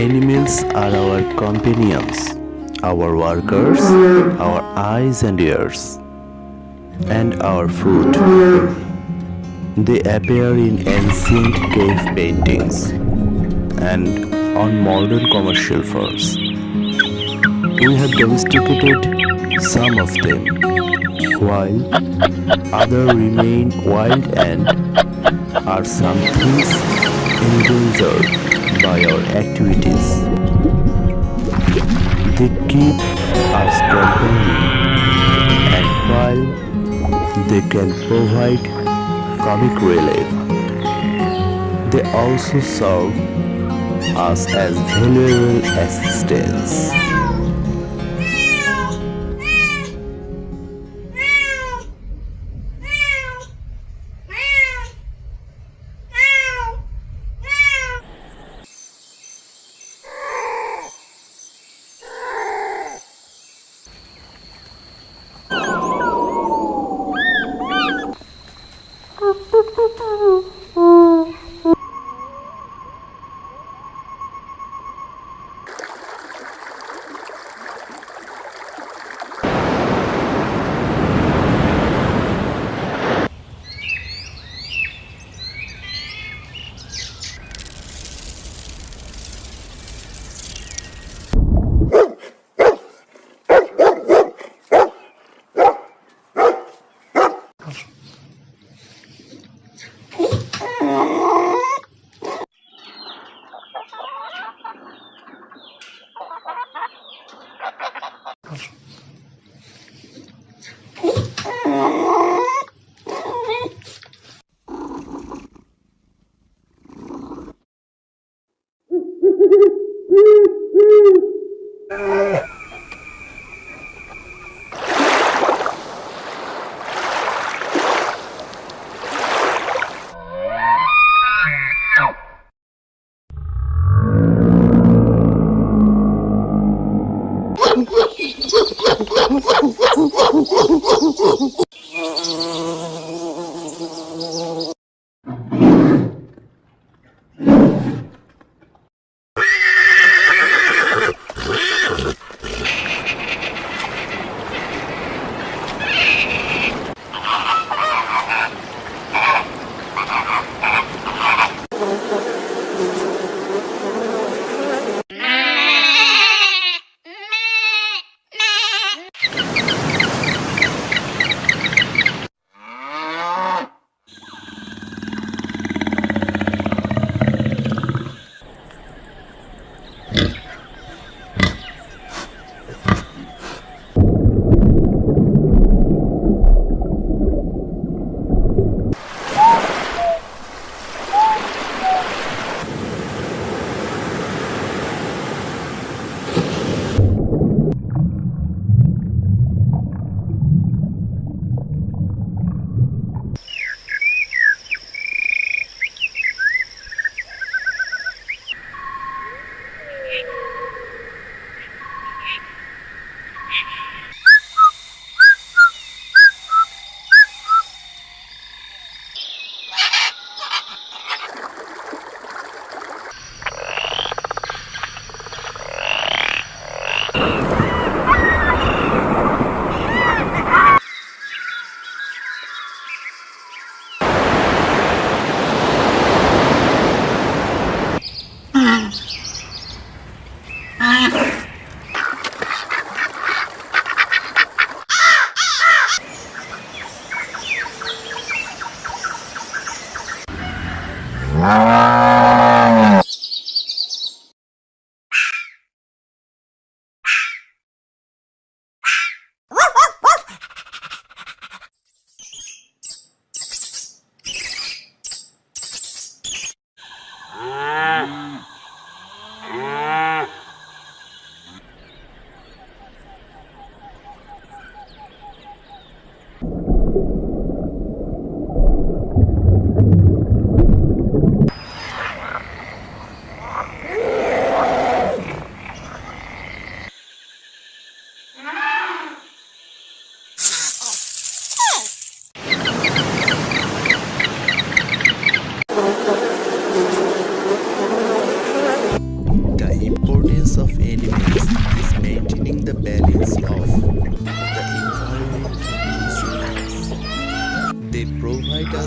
Animals are our companions, our workers, our eyes and ears, and our food. They appear in ancient cave paintings and on modern commercial farms. We have domesticated some of them, while others remain wild and are sometimes endangered by our activities. They keep us company, and while they can provide comic relief, they also serve us as valuable assistants.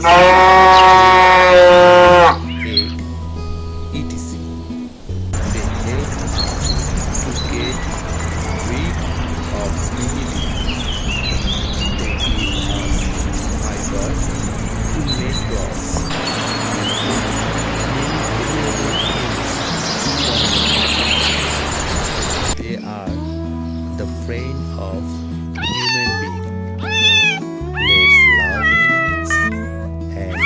egg, etc. They help us to get rid of many diseases. They give us fiber to make clothes and do many valuable things for man. They are the friend of human being. Let's love animals and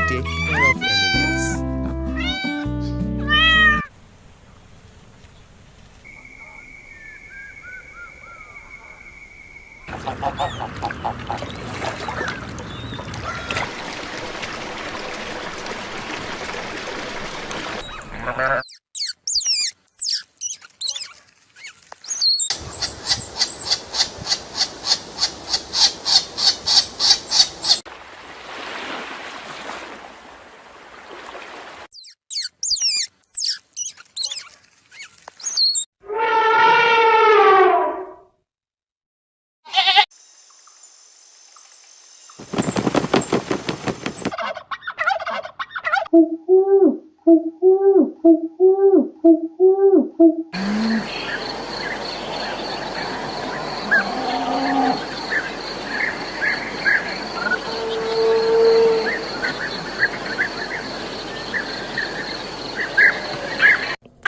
take care of animals.